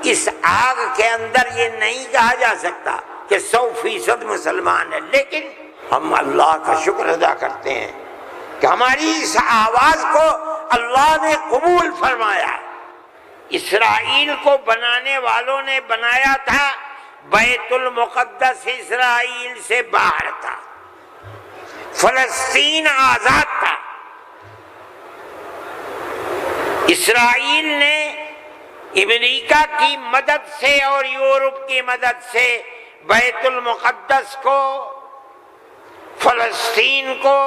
اس آگ کے اندر یہ نہیں کہا جا سکتا کہ 100% مسلمان ہے، لیکن ہم اللہ کا شکر ادا کرتے ہیں کہ ہماری اس آواز کو اللہ نے قبول فرمایا۔ اسرائیل کو بنانے والوں نے بنایا تھا، بیت المقدس اسرائیل سے باہر تھا، فلسطین آزاد تھا۔ اسرائیل نے امریکہ کی مدد سے اور یورپ کی مدد سے بیت المقدس کو، فلسطین کو،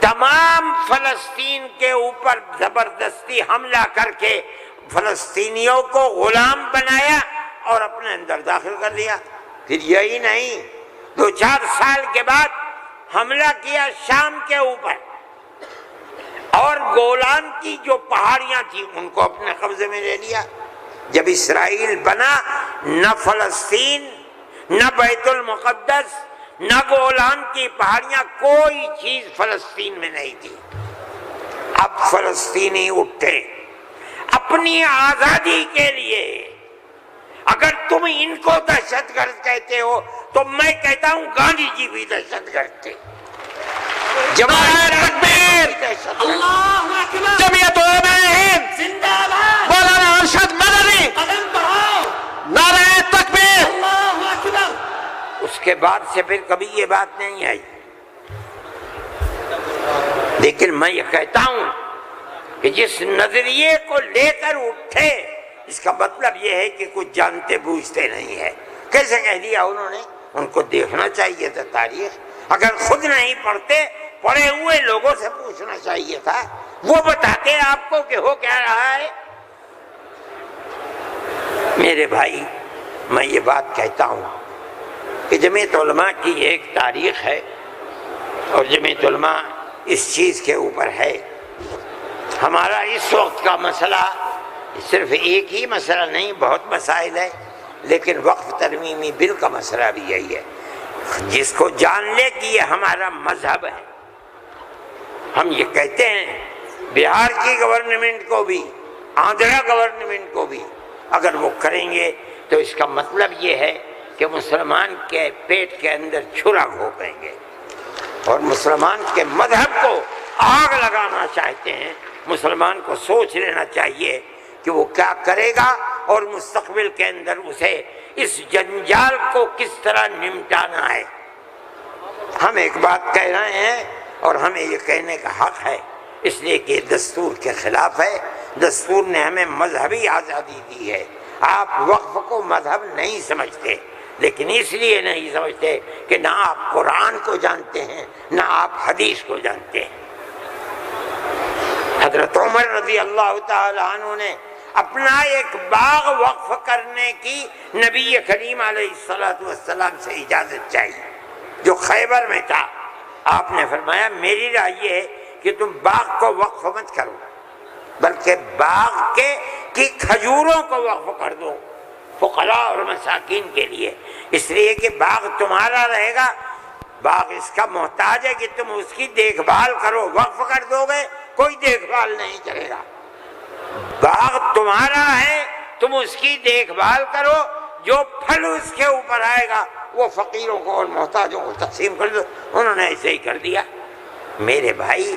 تمام فلسطین کے اوپر زبردستی حملہ کر کے فلسطینیوں کو غلام بنایا اور اپنے اندر داخل کر لیا۔ پھر یہی نہیں، 2-4 سال کے بعد حملہ کیا شام کے اوپر، اور گولان کی جو پہاڑیاں تھیں ان کو اپنے قبضے میں لے لیا۔ جب اسرائیل بنا، نہ فلسطین، نہ بیت المقدس، نہ گولان کی پہاڑیاں، کوئی چیز فلسطین میں نہیں تھی۔ اب فلسطینی اٹھے اپنی آزادی کے لیے۔ اگر تم ان کو دہشت گرد کہتے ہو تو میں کہتا ہوں گاندھی جی بھی دہشت گرد تھے، جمعیت علماء ہند زندہ باد، مولانا ارشد مدنی، قدم بڑھاؤ، نعرہ تکبیر۔ اللہ اکبر۔ اس کے بعد سے پھر کبھی یہ بات نہیں آئی۔ لیکن میں یہ کہتا ہوں کہ جس نظریے کو لے کر اٹھے، اس کا مطلب یہ ہے کہ کچھ جانتے بوجھتے نہیں ہے۔ کیسے کہہ دیا انہوں نے؟ ان کو دیکھنا چاہیے تھا تاریخ۔ اگر خود نہیں پڑھتے، پڑھے ہوئے لوگوں سے پوچھنا چاہیے تھا، وہ بتاتے آپ کو کہ ہو کیا رہا ہے۔ میرے بھائی، میں یہ بات کہتا ہوں کہ جمعیت علماء کی ایک تاریخ ہے، اور جمعیت علماء اس چیز کے اوپر ہے۔ ہمارا اس وقت کا مسئلہ صرف ایک ہی مسئلہ نہیں، بہت مسائل ہے، لیکن وقف ترمیمی بل کا مسئلہ بھی یہی ہے۔ جس کو جان لے کہ یہ ہمارا مذہب ہے، ہم یہ کہتے ہیں بہار کی گورنمنٹ کو بھی، آندھرا گورنمنٹ کو بھی، اگر وہ کریں گے تو اس کا مطلب یہ ہے کہ مسلمان کے پیٹ کے اندر چھرا گھونپیں گے اور مسلمان کے مذہب کو آگ لگانا چاہتے ہیں۔ مسلمان کو سوچ لینا چاہیے کہ وہ کیا کرے گا اور مستقبل کے اندر اسے اس جنجال کو کس طرح نمٹانا ہے۔ ہم ایک بات کہہ رہے ہیں اور ہمیں یہ کہنے کا حق ہے، اس لیے کہ دستور کے خلاف ہے۔ دستور نے ہمیں مذہبی آزادی دی ہے۔ آپ وقف کو مذہب نہیں سمجھتے، لیکن اس لیے نہیں سمجھتے کہ نہ آپ قرآن کو جانتے ہیں، نہ آپ حدیث کو جانتے ہیں۔ حضرت عمر رضی اللہ تعالی عنہ نے اپنا ایک باغ وقف کرنے کی نبی کریم علیہ السلام سے اجازت چاہیے، جو خیبر میں تھا۔ آپ نے فرمایا میری رائے یہ ہے کہ تم باغ کو وقف مت کرو، بلکہ باغ کی کھجوروں کو وقف کر دو فقراء اور مساکین کے لیے، اس لیے کہ باغ تمہارا رہے گا، باغ اس کا محتاج ہے کہ تم اس کی دیکھ بھال کرو۔ وقف کر دو گے کوئی دیکھ بھال نہیں کرے گا۔ باغ تمہارا ہے، تم اس کی دیکھ بھال کرو، جو پھل اس کے اوپر آئے گا وہ فقیروں کو اور محتاجوں کو تقسیم کر دو۔ انہوں نے ایسے ہی کر دیا۔ میرے بھائی،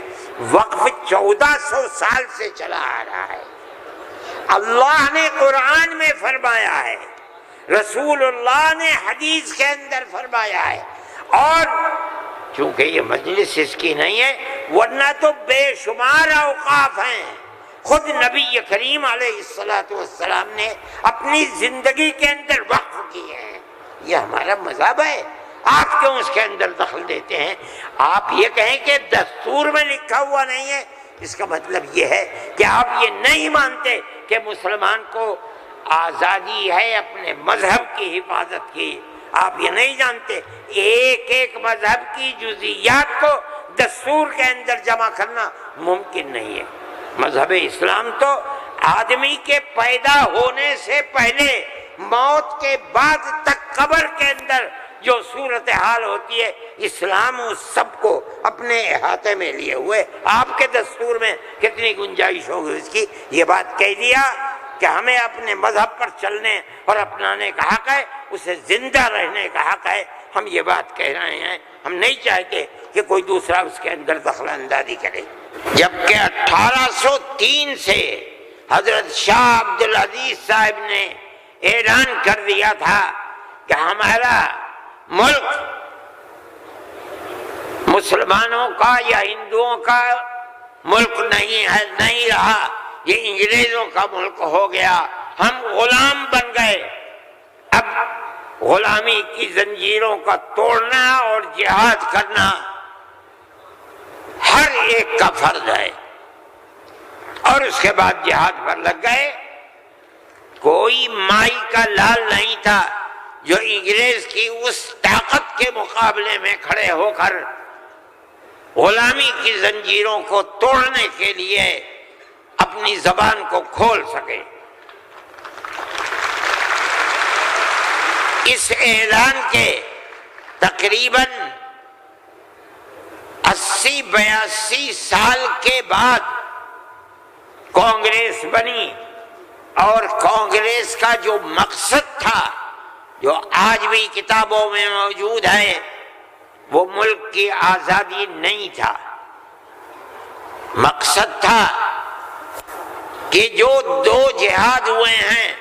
وقف 1400 سال سے چلا آ رہا ہے۔ اللہ نے قرآن میں فرمایا ہے، رسول اللہ نے حدیث کے اندر فرمایا ہے، اور چونکہ یہ مجلس اس کی نہیں ہے، ورنہ تو بے شمار اوقاف ہیں۔ خود نبی کریم علیہ السلام نے اپنی زندگی کے اندر وقف کیے ہیں۔ یہ ہمارا مذہب ہے، آپ کیوں اس کے اندر دخل دیتے ہیں؟ آپ یہ کہیں کہ دستور میں لکھا ہوا نہیں ہے، اس کا مطلب یہ ہے کہ آپ یہ نہیں مانتے کہ مسلمان کو آزادی ہے اپنے مذہب کی حفاظت کی۔ آپ یہ نہیں جانتے ایک ایک مذہب کی جزئیات کو دستور کے اندر جمع کرنا ممکن نہیں ہے۔ مذہب اسلام تو آدمی کے پیدا ہونے سے پہلے موت کے بعد تک قبر کے اندر جو صورتحال ہوتی ہے، اسلام اس سب کو اپنے احاطے میں لیے ہوئے۔ آپ کے دستور میں کتنی گنجائش ہوگی اس کی؟ یہ بات کہہ دیا کہ ہمیں اپنے مذہب پر چلنے اور اپنانے کا حق ہے، اسے زندہ رہنے کا حق ہے۔ ہم یہ بات کہہ رہے ہیں، ہم نہیں چاہتے کہ کوئی دوسرا اس کے اندر دخل اندازی کرے۔ جبکہ 1803 سے حضرت شاہ عبدالعزیز صاحب نے اعلان کر دیا تھا کہ ہمارا ملک مسلمانوں کا یا ہندوؤں کا ملک نہیں ہے، نہیں رہا، یہ انگریزوں کا ملک ہو گیا، ہم غلام بن گئے۔ اب غلامی کی زنجیروں کا توڑنا اور جہاد کرنا ہر ایک کا فرض ہے، اور اس کے بعد جہاد پر لگ گئے۔ کوئی مائی کا لال نہیں تھا جو انگریز کی اس طاقت کے مقابلے میں کھڑے ہو کر غلامی کی زنجیروں کو توڑنے کے لیے اپنی زبان کو کھول سکے۔ اس اعلان کے تقریباً 80-82 سال کے بعد کانگریس بنی، اور کانگریس کا جو مقصد تھا، جو آج بھی کتابوں میں موجود ہے، وہ ملک کی آزادی نہیں تھا۔ مقصد تھا کہ جو دو جہاد ہوئے ہیں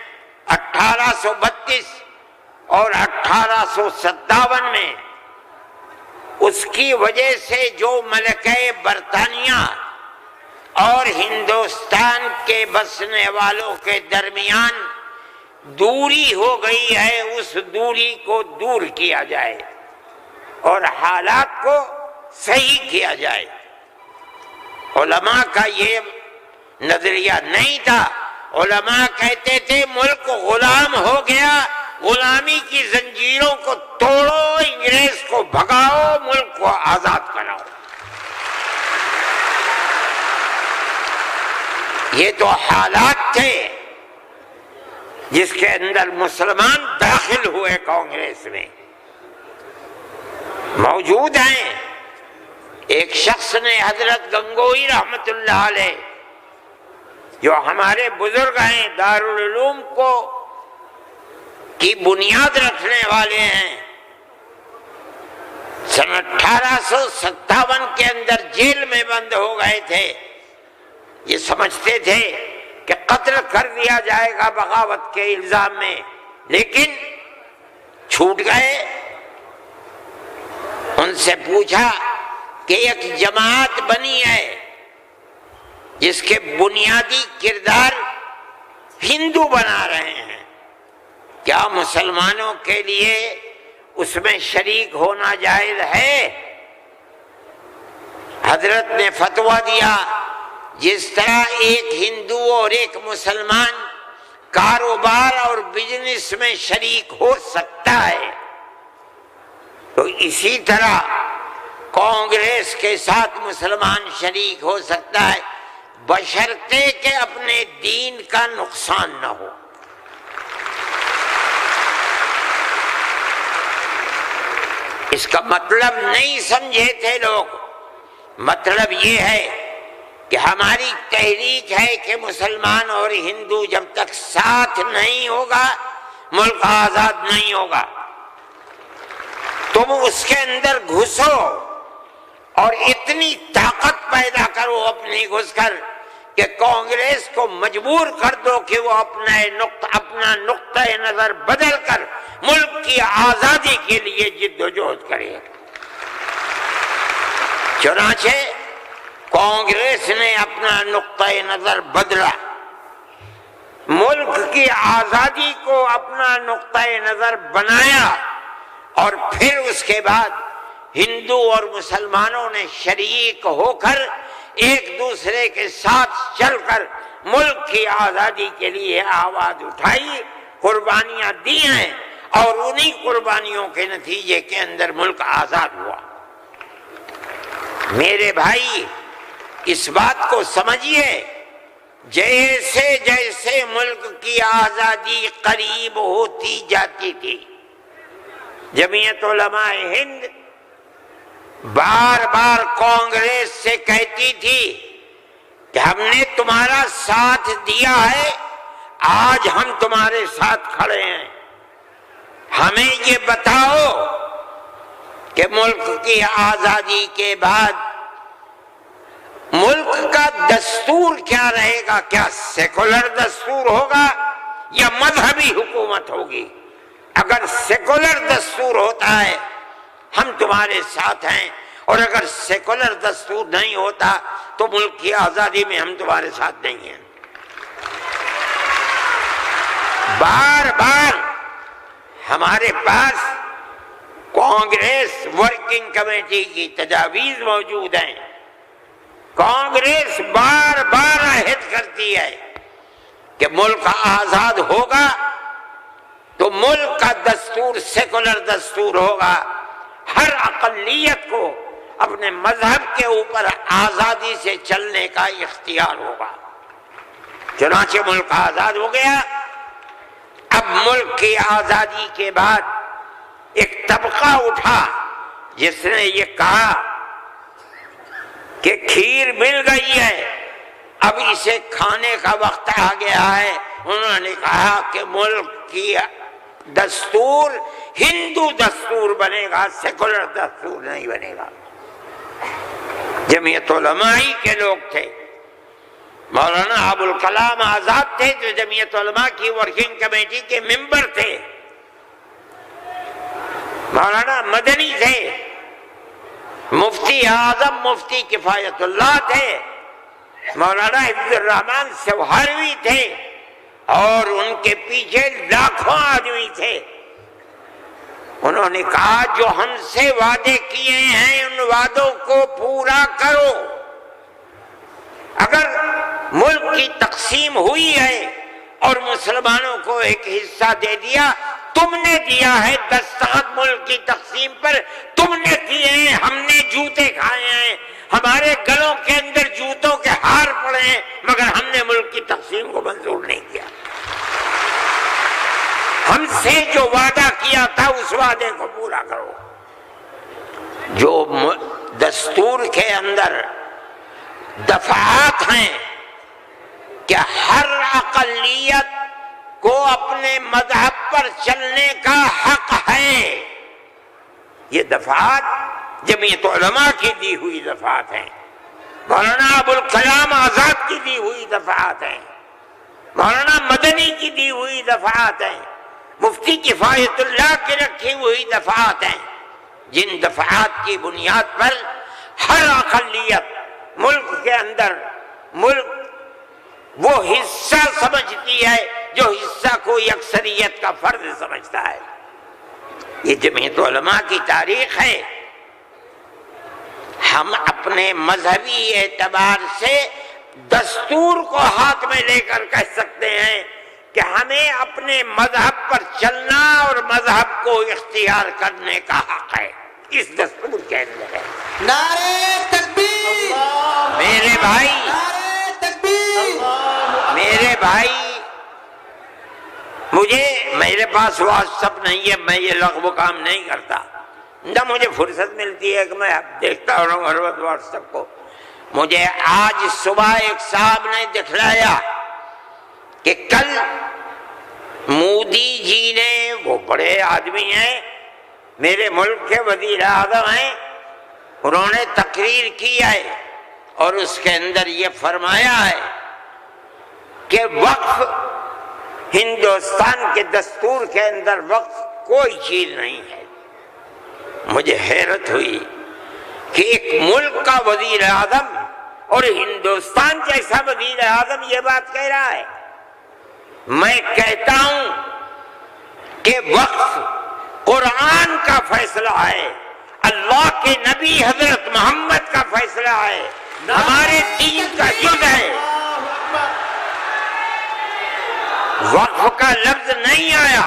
1832 اور 1857 میں، اس کی وجہ سے جو ملکہ برطانیہ اور ہندوستان کے بسنے والوں کے درمیان دوری ہو گئی ہے، اس دوری کو دور کیا جائے اور حالات کو صحیح کیا جائے۔ علماء کا یہ نظریہ نہیں تھا۔ علماء کہتے تھے ملک غلام ہو گیا، غلامی کی زنجیروں کو توڑو، انگریز کو بھگاؤ، ملک کو آزاد کراؤ۔ یہ تو حالات تھے جس کے اندر مسلمان داخل ہوئے کانگریس میں، موجود ہیں۔ ایک شخص نے حضرت گنگوئی رحمت اللہ علیہ، جو ہمارے بزرگ ہیں، دارالعلوم کو کی بنیاد رکھنے والے ہیں، سن 1857 کے اندر جیل میں بند ہو گئے تھے۔ یہ سمجھتے تھے کہ قتل کر دیا جائے گا بغاوت کے الزام میں، لیکن چھوٹ گئے۔ ان سے پوچھا کہ ایک جماعت بنی ہے جس کے بنیادی کردار ہندو بنا رہے ہیں، کیا مسلمانوں کے لیے اس میں شریک ہونا جائز ہے؟ حضرت نے فتویٰ دیا، جس طرح ایک ہندو اور ایک مسلمان کاروبار اور بزنس میں شریک ہو سکتا ہے، تو اسی طرح کانگریس کے ساتھ مسلمان شریک ہو سکتا ہے، بشرطے کہ اپنے دین کا نقصان نہ ہو۔ اس کا مطلب نہیں سمجھے تھے لوگ۔ مطلب یہ ہے کہ ہماری تحریک ہے کہ مسلمان اور ہندو جب تک ساتھ نہیں ہوگا، ملک آزاد نہیں ہوگا۔ تم اس کے اندر گھسو اور اتنی طاقت پیدا کرو اپنی گھس کر کہ کانگریس کو مجبور کر دو کہ وہ اپنا نقطہ نظر بدل کر ملک کی آزادی کے لیے جد و جہد کرے۔ چنانچہ کانگریس نے اپنا نقطہ نظر بدلا، ملک کی آزادی کو اپنا نقطہ نظر بنایا، اور پھر اس کے بعد ہندو اور مسلمانوں نے شریک ہو کر ایک دوسرے کے ساتھ چل کر ملک کی آزادی کے لیے آواز اٹھائی، قربانیاں دی ہیں، اور انہی قربانیوں کے نتیجے کے اندر ملک آزاد ہوا۔ میرے بھائی، اس بات کو سمجھیے، جیسے جیسے ملک کی آزادی قریب ہوتی جاتی تھی، جمعیت علماء ہند بار بار کانگریس سے کہتی تھی کہ ہم نے تمہارا ساتھ دیا ہے، آج ہم تمہارے ساتھ کھڑے ہیں، ہمیں یہ بتاؤ کہ ملک کی آزادی کے بعد ملک کا دستور کیا رہے گا؟ کیا سیکولر دستور ہوگا یا مذہبی حکومت ہوگی؟ اگر سیکولر دستور ہوتا ہے ہم تمہارے ساتھ ہیں، اور اگر سیکولر دستور نہیں ہوتا تو ملک کی آزادی میں ہم تمہارے ساتھ نہیں ہیں۔ بار بار ہمارے پاس کانگریس ورکنگ کمیٹی کی تجاویز موجود ہیں۔ کانگریس بار بار عہد کرتی ہے کہ ملک آزاد ہوگا تو ملک کا دستور سیکولر دستور ہوگا، ہر اقلیت کو اپنے مذہب کے اوپر آزادی سے چلنے کا اختیار ہوگا۔ چنانچہ ملک آزاد ہو گیا۔ اب ملک کی آزادی کے بعد ایک طبقہ اٹھا جس نے یہ کہا کہ کھیر مل گئی ہے، اب اسے کھانے کا وقت آ گیا ہے۔ انہوں نے کہا کہ ملک کی دستور ہندو دستور بنے گا، سیکولر دستور نہیں بنے گا۔ جمعیت علماء کے لوگ تھے، مولانا ابوالکلام آزاد تھے جو جمعیت علماء کی ورکنگ کمیٹی کے ممبر تھے، مولانا مدنی تھے، مفتی اعظم مفتی کفایت اللہ تھے، مولانا عبد الرحمن سوہروی تھے، اور ان کے پیچھے لاکھوں آدمی تھے۔ انہوں نے کہا جو ہم سے وعدے کیے ہیں ان وعدوں کو پورا کرو۔ اگر ملک کی تقسیم ہوئی ہے اور مسلمانوں کو ایک حصہ دے دیا، تم نے دیا ہے دستخط ملک کی تقسیم پر، تم نے کیے ہیں، ہم نے جوتے کھائے ہیں، ہمارے گلوں کے اندر جوتوں کے ہار پڑے ہیں، مگر ہم نے ملک کی تقسیم کو منظور نہیں کیا۔ ہم سے جو وعدہ کیا تھا اس وعدے کو پورا کرو۔ جو دستور کے اندر دفعات ہیں کہ ہر اقلیت کو اپنے مذہب پر چلنے کا حق ہے، یہ دفعات جمعیت علماء کی دی ہوئی دفعات ہیں، مولانا ابوالکلام آزاد کی دی ہوئی دفعات ہیں، مولانا مدنی کی دی ہوئی دفعات ہیں، مفتی کفایت اللہ کی رکھی ہوئی دفعات ہیں، جن دفعات کی بنیاد پر ہر اقلیت ملک کے اندر ملک وہ حصہ سمجھتی ہے جو حصہ کوئی اکثریت کا فرد سمجھتا ہے۔ یہ جمعیت علماء کی تاریخ ہے۔ ہم اپنے مذہبی اعتبار سے دستور کو ہاتھ میں لے کر کہہ سکتے ہیں کہ ہمیں اپنے مذہب پر چلنا اور مذہب کو اختیار کرنے کا حق ہے، اس دستور کے اندر ہے۔ نعرہ تکبیر! میرے بھائی، نعرہ تکبیر! میرے بھائی، میرے پاس واٹس ایپ نہیں ہے، میں یہ لغو کام نہیں کرتا، نہ مجھے فرصت ملتی ہے کہ میں اب دیکھتا ہوں ہر وقت واٹس ایپ کو۔ مجھے آج صبح ایک صاحب نے دکھلایا کہ کل مودی جی نے، وہ بڑے آدمی ہیں، میرے ملک کے وزیر اعظم ہیں، انہوں نے تقریر کی ہے اور اس کے اندر یہ فرمایا ہے کہ وقف ہندوستان کے دستور کے اندر وقف کوئی چیز نہیں ہے۔ مجھے حیرت ہوئی کہ ایک ملک کا وزیر اعظم اور ہندوستان جیسا وزیر اعظم یہ بات کہہ رہا ہے۔ میں کہتا ہوں کہ وقف قرآن کا فیصلہ ہے، اللہ کے نبی حضرت محمد کا فیصلہ ہے، ہمارے دین کا جز ہے۔ وقف کا لفظ نہیں آیا،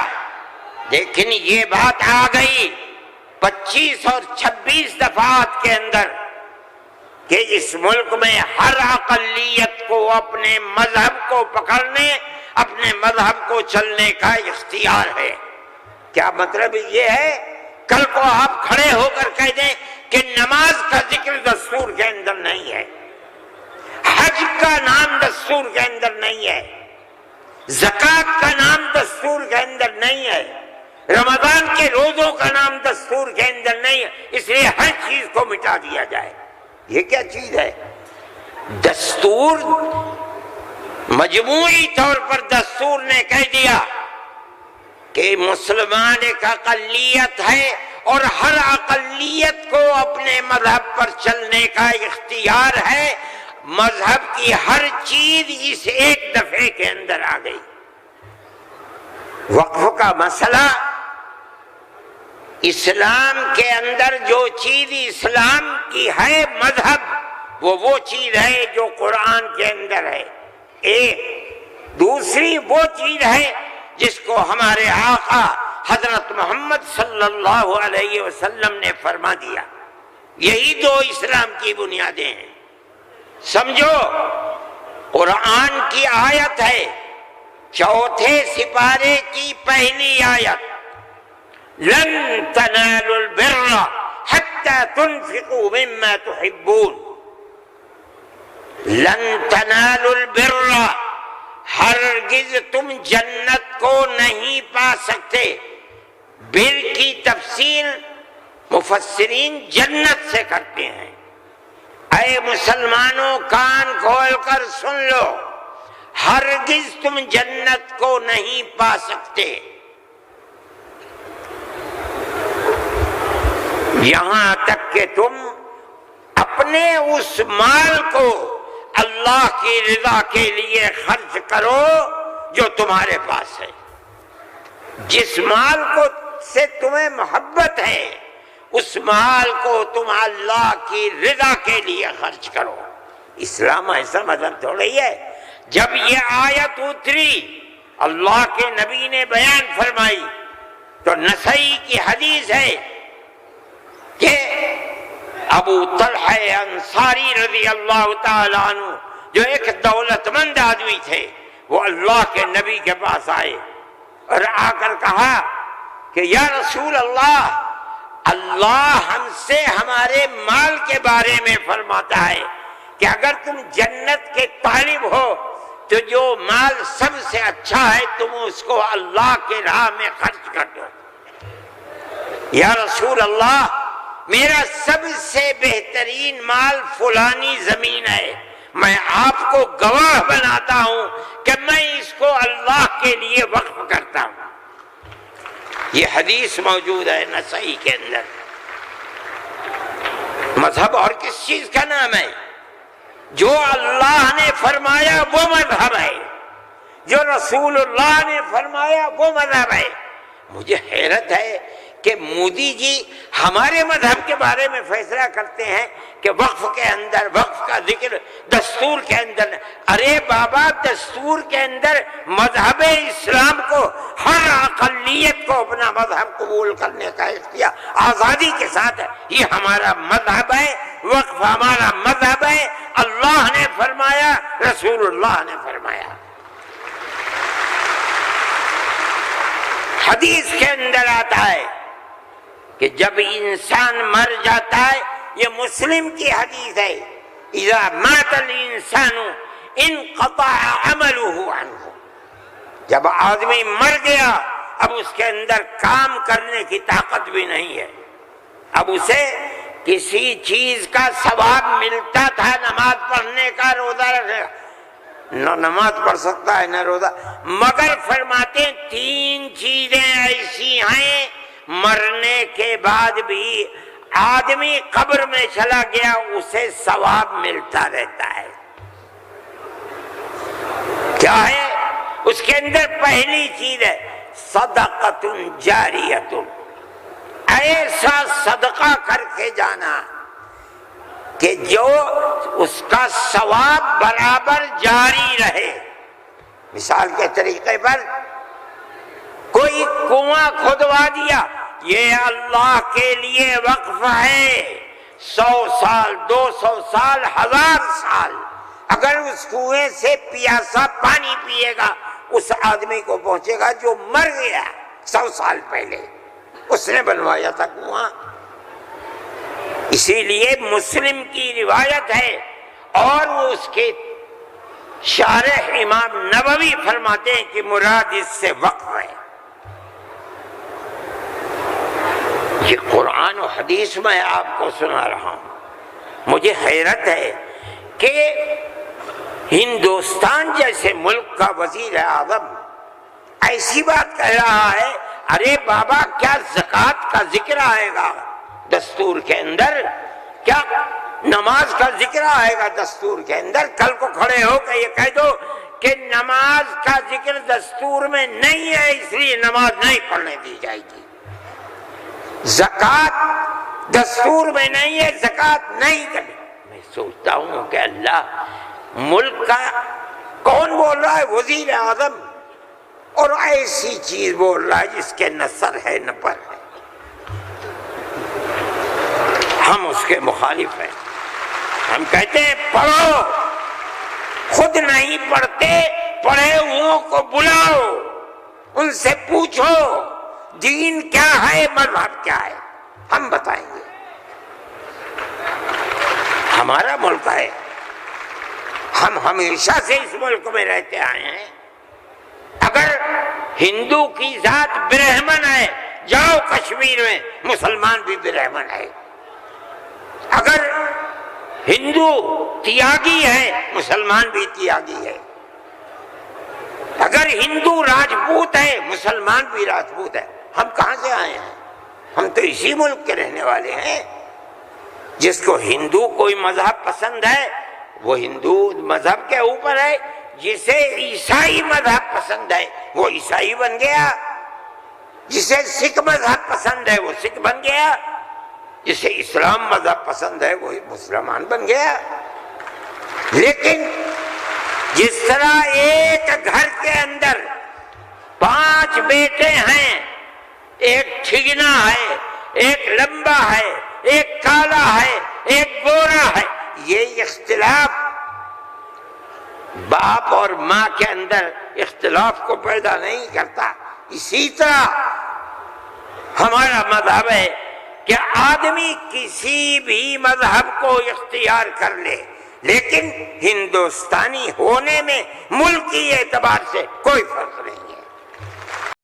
لیکن یہ بات آ گئی 25 اور 26 دفعات کے اندر کہ اس ملک میں ہر اقلیت کو اپنے مذہب کو پکڑنے، اپنے مذہب کو چلنے کا اختیار ہے۔ کیا مطلب یہ ہے کل کو آپ کھڑے ہو کر کہہ دیں کہ نماز کا ذکر دستور کے اندر نہیں ہے، حج کا نام دستور کے اندر نہیں ہے، زکوٰۃ کا نام دستور کے اندر نہیں ہے، رمضان کے روزوں کا نام دستور کے اندر نہیں ہے، اس لیے ہر چیز کو مٹا دیا جائے۔ یہ کیا چیز ہے؟ دستور مجموعی طور پر دستور نے کہہ دیا کہ مسلمان ایک اقلیت ہے اور ہر اقلیت کو اپنے مذہب پر چلنے کا اختیار ہے، مذہب کی ہر چیز اس ایک دفعے کے اندر آ گئی۔ وقف کا مسئلہ، اسلام کے اندر جو چیز اسلام کی ہے مذہب، وہ چیز ہے جو قرآن کے اندر ہے ایک، دوسری وہ چیز ہے جس کو ہمارے آقا حضرت محمد صلی اللہ علیہ وسلم نے فرما دیا۔ یہی دو اسلام کی بنیادیں ہیں۔ سمجھو، قرآن کی آیت ہے، چوتھے سپارے کی پہلی آیت، لن تنالوا البر حتى تنفقوا مما تحبون۔ لن تنالوا البر، ہرگز تم جنت کو نہیں پا سکتے۔ بر کی تفسیر مفسرین جنت سے کرتے ہیں۔ اے مسلمانوں، کان کھول کر سن لو، ہرگز تم جنت کو نہیں پا سکتے یہاں تک کہ تم اپنے اس مال کو اللہ کی رضا کے لیے خرچ کرو جو تمہارے پاس ہے۔ جس مال کو سے تمہیں محبت ہے، اس مال کو تم اللہ کی رضا کے لیے خرچ کرو۔ اسلام ایسا مذہب تھوڑی ہے۔ جب یہ آیت اتری، اللہ کے نبی نے بیان فرمائی، تو نسائی کی حدیث ہے کہ ابو طلحہ انصاری رضی اللہ تعالیٰ عنہ، جو ایک دولت مند آدمی تھے، وہ اللہ کے نبی کے پاس آئے اور آ کر کہا کہ یا رسول اللہ، اللہ ہم سے ہمارے مال کے بارے میں فرماتا ہے کہ اگر تم جنت کے طالب ہو تو جو مال سب سے اچھا ہے تم اس کو اللہ کے راہ میں خرچ کر دو۔ یا رسول اللہ، میرا سب سے بہترین مال فلانی زمین ہے، میں آپ کو گواہ بناتا ہوں کہ میں اس کو اللہ کے لیے وقف کرتا ہوں۔ یہ حدیث موجود ہے نسائی کے اندر۔ مذہب اور کس چیز کا نام ہے؟ جو اللہ نے فرمایا وہ مذہب ہے، جو رسول اللہ نے فرمایا وہ مذہب ہے۔ مجھے حیرت ہے کہ مودی جی ہمارے مذہب کے بارے میں فیصلہ کرتے ہیں کہ وقف کے اندر، وقف کا ذکر دستور کے اندر۔ ارے بابا، دستور کے اندر مذہب اسلام کو، ہر اقلیت کو اپنا مذہب قبول کرنے کا اختیار آزادی کے ساتھ ہے۔ یہ ہمارا مذہب ہے، وقف ہمارا مذہب ہے۔ اللہ نے فرمایا، رسول اللہ نے فرمایا۔ حدیث کے اندر آتا ہے کہ جب انسان مر جاتا ہے، یہ مسلم کی حدیث ہے، اذا مات الانسان انقطع عمله عنه۔ جب آدمی مر گیا، اب اس کے اندر کام کرنے کی طاقت بھی نہیں ہے۔ اب اسے کسی چیز کا ثواب ملتا تھا، نماز پڑھنے کا، روزہ رکھنے کا، نہ نماز پڑھ سکتا ہے نہ روزہ، مگر فرماتے ہیں تین چیزیں ایسی ہیں مرنے کے بعد بھی آدمی قبر میں چلا گیا اسے ثواب ملتا رہتا ہے۔ کیا ہے؟ اس کے اندر پہلی چیز ہے صدقۃ جاریۃ، ایسا صدقہ کر کے جانا کہ جو اس کا ثواب برابر جاری رہے۔ مثال کے طریقے پر کوئی کنواں کھودوا دیا، یہ اللہ کے لیے وقف ہے، 100 سال، 200 سال، 1000 سال اگر اس کنویں سے پیاسا پانی پیے گا اس آدمی کو پہنچے گا جو مر گیا 100 سال پہلے، اس نے بنوایا تھا کنواں۔ اسی لیے مسلم کی روایت ہے اور وہ اس کے شارح امام نووی فرماتے ہیں کہ مراد اس سے وقف ہے۔ یہ قرآن و حدیث میں آپ کو سنا رہا ہوں۔ مجھے حیرت ہے کہ ہندوستان جیسے ملک کا وزیر اعظم ایسی بات کہہ رہا ہے، ارے بابا کیا زکوٰۃ کا ذکر آئے گا دستور کے اندر؟ کیا نماز کا ذکر آئے گا دستور کے اندر؟ کل کو کھڑے ہو کے یہ کہہ دو کہ نماز کا ذکر دستور میں نہیں ہے اس لیے نماز نہیں پڑھنے دی جائے گی، زکوٰۃ دستور میں نہیں ہے زکوٰۃ نہیں کرنی۔ میں سوچتا ہوں کہ اللہ، ملک کا کون بول رہا ہے؟ وزیر اعظم، اور ایسی چیز بول رہا ہے جس کے نہ سر ہے نہ پر ہے۔ ہم اس کے مخالف ہیں۔ ہم کہتے ہیں پڑھو، خود نہیں پڑھتے، پڑھے ہوئوں کو بلاؤ، ان سے پوچھو دین کیا ہے، مذہب کیا ہے، ہم بتائیں گے۔ ہمارا ملک ہے، ہم ہمیشہ سے اس ملک میں رہتے آئے ہیں۔ اگر ہندو کی ذات برہمن ہے، جاؤ کشمیر میں مسلمان بھی برہمن ہے۔ اگر ہندو تیاگی ہے، مسلمان بھی تیاگی ہے۔ اگر ہندو راجپوت ہے، مسلمان بھی راجپوت ہے۔ ہم کہاں سے آئے ہیں؟ ہم تو اسی ملک کے رہنے والے ہیں۔ جس کو ہندو کوئی مذہب پسند ہے وہ ہندو مذہب کے اوپر ہے، جسے عیسائی مذہب پسند ہے وہ عیسائی بن گیا، جسے سکھ مذہب پسند ہے وہ سکھ بن گیا، جسے اسلام مذہب پسند ہے وہ مسلمان بن گیا۔ لیکن جس طرح ایک گھر کے اندر 5 بیٹے ہیں، ایک ٹھگنا ہے، ایک لمبا ہے، ایک کالا ہے، ایک گورا ہے، یہ اختلاف باپ اور ماں کے اندر اختلاف کو پیدا نہیں کرتا۔ اسی طرح ہمارا مذہب ہے کہ آدمی کسی بھی مذہب کو اختیار کر لے، لیکن ہندوستانی ہونے میں ملکی اعتبار سے کوئی فرق نہیں۔